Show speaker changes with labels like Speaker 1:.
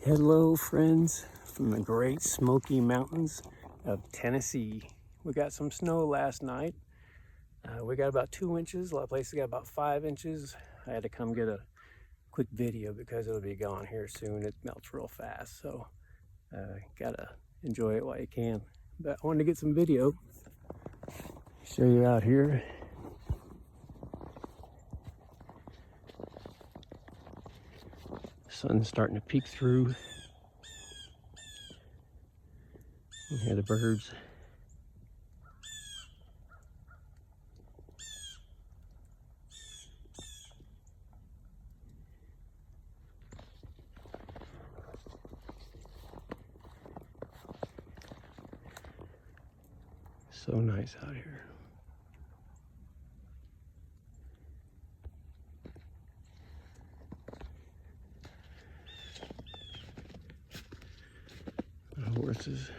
Speaker 1: Hello friends from the great Smoky Mountains of Tennessee. We got some snow last night. We got about 2 inches. A lot of places got about 5 inches. I had to come get a quick video because it'll be gone here soon. It melts real fast, so gotta enjoy it while you can. But I wanted to get some video, show you out here. Sun's starting to peek through. You hear the birds. So nice out here. The horses.